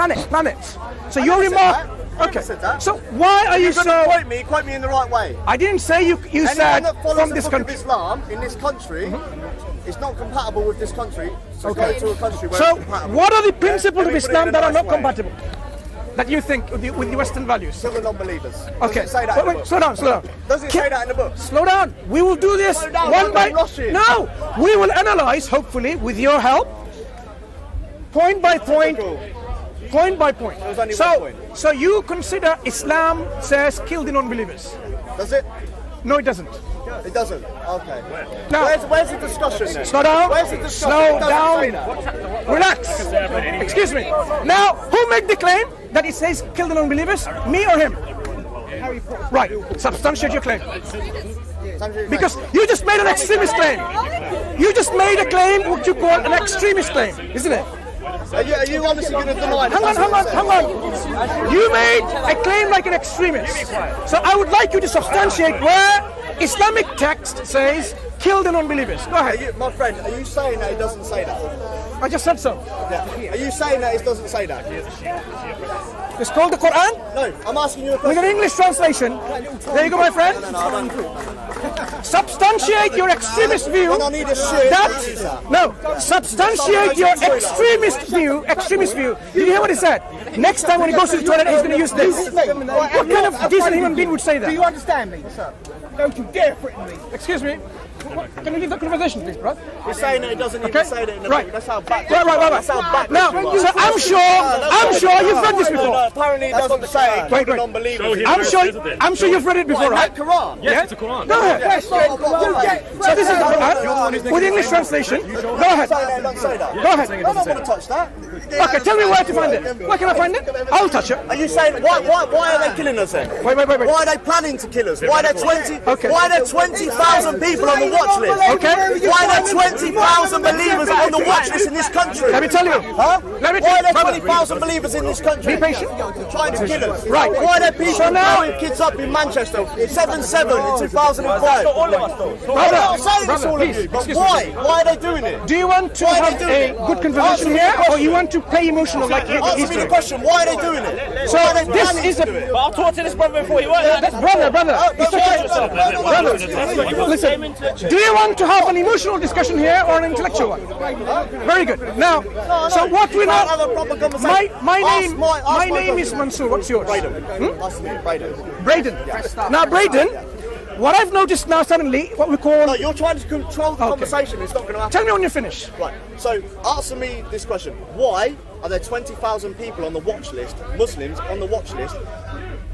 planets. So your remark. Okay. So why are you so? Quote me in the right way. I didn't say you said from this country. Islam in this country. It's not compatible with this country. So go to a country where so it's compatible. what are the principles of Islam that are not compatible? That you think with the Western values? To the non-believers. Okay. Does it say that in the book? Slow down. Does it say that in the book? Slow down. We will do this one by no. We will analyze, hopefully, with your help, point by point. Point by point. So you consider Islam says kill the non-believers? Does it? No, it doesn't. It doesn't. Okay. Now, where's the discussion then? Slow down. Where's the discussion? Slow down. Relax. Excuse me. Now, who made the claim that it says kill the non-believers? Me or him? Right. Substantiate your claim. Because you just made an extremist claim. You just made a claim what you call an extremist claim, isn't it? Are you honestly going to deny that? Hang on. You made a claim like an extremist. So I would like you to substantiate where Islamic text says kill the non-believers. Go ahead. My friend, are you saying that it doesn't say that? I just said so. Yeah. Are you saying that it doesn't say that? It's called the Quran? No, I'm asking you a question. With an English translation. There you go, my friend. Substantiate your extremist view. Substantiate your extremist view. Did you hear what he said? Next time when he goes to the toilet, he's going to use this. What kind of decent human being would say that? Do you understand me? Don't you dare threaten me. Excuse me. Can you leave the conversation, please, bro? You're saying that it doesn't even say that in the book. That's how back. Right. That's how back. Now, so I'm sure you've read this before. No, apparently it doesn't say non-believers. I'm sure you've read it before, right? Quran. Yes, it's a Quran. Go ahead. So this is the Quran with English translation. Go ahead. Go ahead. Go ahead. I don't want to touch that. Okay, tell me where to find it. Where can I find it? I'll touch it. Are you saying why are they killing us then? Wait. Why are they planning to kill us? Why are there 20,000 people on the watch list? Okay. Why are there 20,000 believers on the watch list in this country? Let me tell you. Huh? Let me Why tell are there you. 20,000 believers in this country? Be patient. Trying to kill us. Right. Why are there people So now- blowing kids up in Manchester? 7/7 in 2005. Brother, please, excuse me. Why are they doing it? Do you want to have a good conversation here, or you want to play emotional like Answer me the history? question. Why are they doing it? So this is a But I'll talk to this brother before you work. brother. It's okay. Listen. Do you want to have an emotional discussion here or an intellectual one? Very good. Now, so what we know. My name is Mansoor. What's yours? Braden. Now, Braden. What I've noticed now suddenly, what we call. No, you're trying to control the conversation. It's not going to happen. Tell me when you finish. Right. So answer me this question: why are there 20,000 people on the watch list, Muslims on the watch list,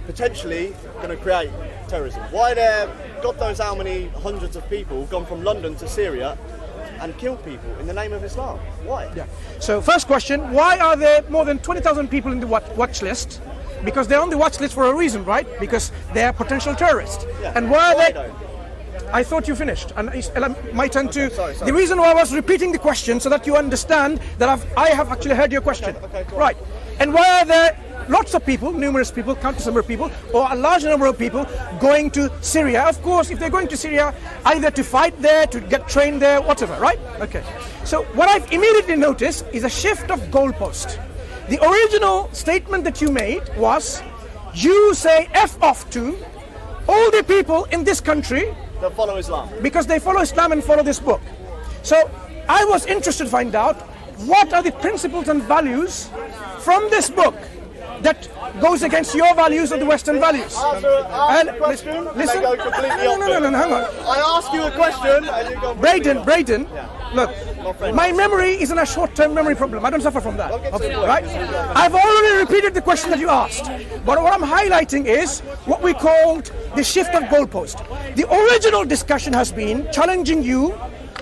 potentially going to create terrorism? Why are there, God knows how many hundreds of people gone from London to Syria and killed people in the name of Islam? Why? Yeah. So first question: why are there more than 20,000 people in the watch list? Because they're on the watch list for a reason, right? Because they are potential terrorists. Yeah. And why are they? though? I thought you finished, and it's my turn to. Sorry. The reason why I was repeating the question so that you understand that I have actually heard your question. Okay, cool. Right. And why are there lots of people, numerous people, countless number of people, or a large number of people going to Syria? Of course, if they're going to Syria, either to fight there, to get trained there, whatever, right? Okay. So what I've immediately noticed is a shift of goalpost. The original statement that you made was, you say F off to all the people in this country That follow Islam. because they follow Islam and follow this book. So I was interested to find out what are the principles and values from this book that goes against your values or the Western values. Ask a question, listen. and they go completely No, hang on. I ask you a question, and you go... Braden, look, my memory isn't a short-term memory problem. I don't suffer from that. Okay, right? I've already repeated the question that you asked. But what I'm highlighting is what we called the shift of goalpost. The original discussion has been challenging you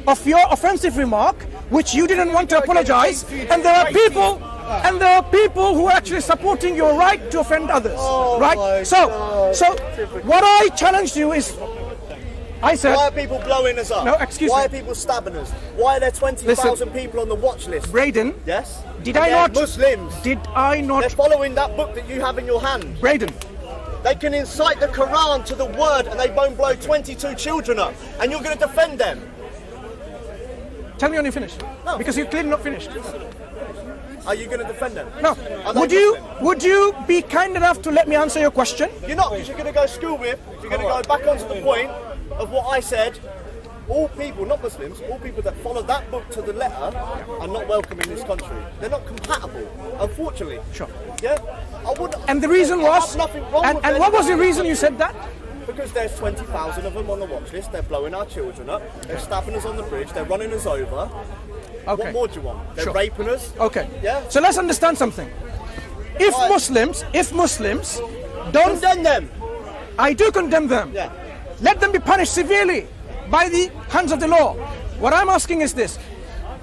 of your offensive remark, which you didn't want to apologize, and there are people who are actually supporting your right to offend others, right? So what I challenged you is, I said, why are people blowing us up? No, excuse me. Why are people stabbing us? Why are there 20,000 people on the watch list? Braden, Yes? did I not? Muslims. Did I They're not? following that book that you have in your hand. Braden, They can incite the Quran to the word and they won't blow 22 children up. And you're going to defend them. tell me when you finish. No. Because you're clearly not finished. Are you going to defend them? No. Would you be kind enough to let me answer your question? You're not, because you're going to go school whip. You're going to go back onto the point of what I said. All people, not Muslims, all people that follow that book to the letter are not welcome in this country. They're not compatible, unfortunately. Sure. Yeah? I wouldn't. And the reason was, nothing wrong with and what was the reason you said that? Because there's 20,000 of them on the watch list. They're blowing our children up. They're stabbing us on the bridge. They're running us over. Okay. What more do you want? They're Sure. raping us. Okay. Yeah? So let's understand something. If Muslims don't, Condemn them. I do condemn them. Yeah. Let them be punished severely by the hands of the law. What I'm asking is this.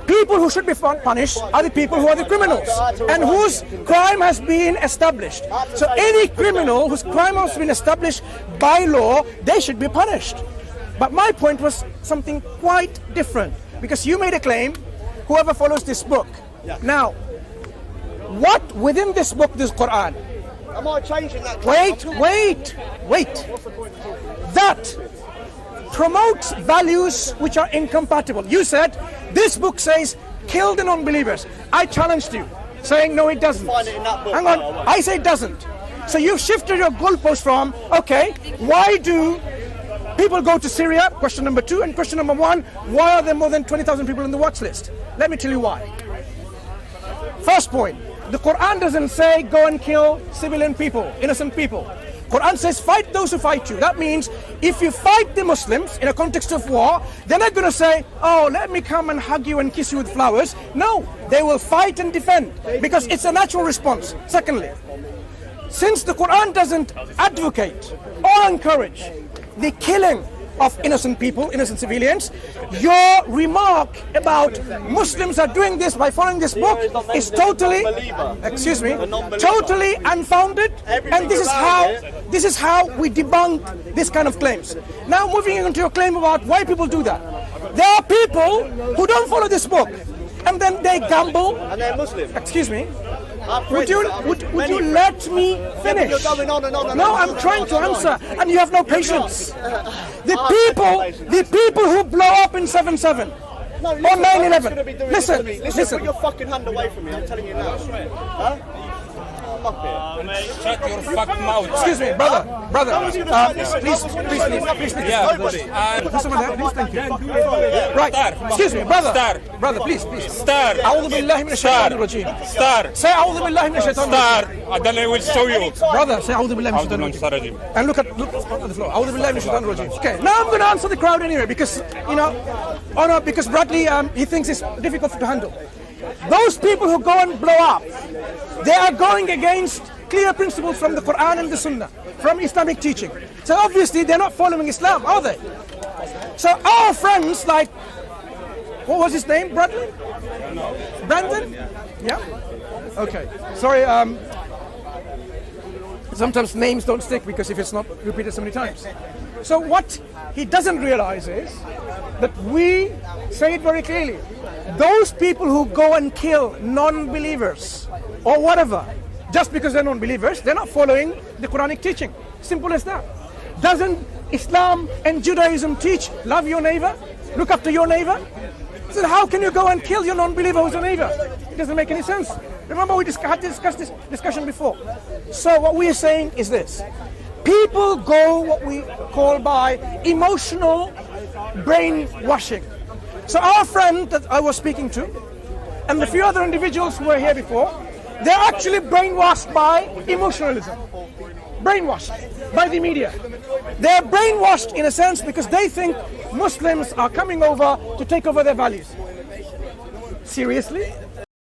People who should be punished are the people who are the criminals and whose crime has been established. So any criminal whose crime has been established by law, they should be punished. But my point was something quite different, because you made a claim, whoever follows this book. Yeah. Now, what within this book, this Quran, Am I changing that? Wait. that promotes values which are incompatible. You said this book says kill the non-believers. I challenged you, saying no, it doesn't. Find it in that book. Hang on, I say it doesn't. So you've shifted your goalpost from, okay, why do people go to Syria? Question number 2. And question number 1, why are there more than 20,000 people on the watch list? Let me tell you why. First point, the Quran doesn't say go and kill civilian people, innocent people. Quran says fight those who fight you. That means if you fight the Muslims in a context of war, they're not going to say, oh, let me come and hug you and kiss you with flowers. No, they will fight and defend, because it's a natural response. Secondly, since the Quran doesn't advocate or encourage the killing of innocent people, innocent civilians, your remark about Muslims are doing this by following this book is totally, totally unfounded. And this is how we debunk this kind of claims. Now moving on to your claim about why people do that. There are people who don't follow this book, and then they gamble. And they're Muslim. Excuse me. Would you let me finish? You're going on and on and No, on. I'm trying to answer, and you have no patience. The people who blow up in 7/7 No, or listen, 9/11. Listen, put your fucking hand away from me. I'm telling you now. Huh? Shut your fucking mouth. Excuse me, brother. Please. Yeah. Listen, please, thank you. Right. Excuse me, brother. Brother, please. Star. أعوذ بالله من الشيطان الرجيم. Star. Say أعوذ بالله من الشيطان Star. الرجيم. And then I will show you. Brother, say أعوذ بالله من الشيطان الرجيم. And look at the floor. أعوذ بالله من الشيطان الرجيم. Okay. Now I'm going to answer the crowd anyway, because because Bradley he thinks it's difficult to handle. Those people who go and blow up, they are going against clear principles from the Quran and the Sunnah, from Islamic teaching. So obviously they're not following Islam, are they? So our friends like, what was his name, Bradley? Brandon? Yeah? Okay. Sorry, sometimes names don't stick because if it's not repeated so many times. So what he doesn't realize is that we say it very clearly. Those people who go and kill non-believers or whatever, just because they're non-believers, they're not following the Quranic teaching. Simple as that. Doesn't Islam and Judaism teach love your neighbor, look after your neighbor? So how can you go and kill your non-believer who's a neighbor? It doesn't make any sense. Remember we had discussed this discussion before. So what we are saying is this. People go what we call by emotional brainwashing. So our friend that I was speaking to, and a few other individuals who were here before, they're actually brainwashed by emotionalism. Brainwashed by the media. They're brainwashed in a sense because they think Muslims are coming over to take over their values. Seriously?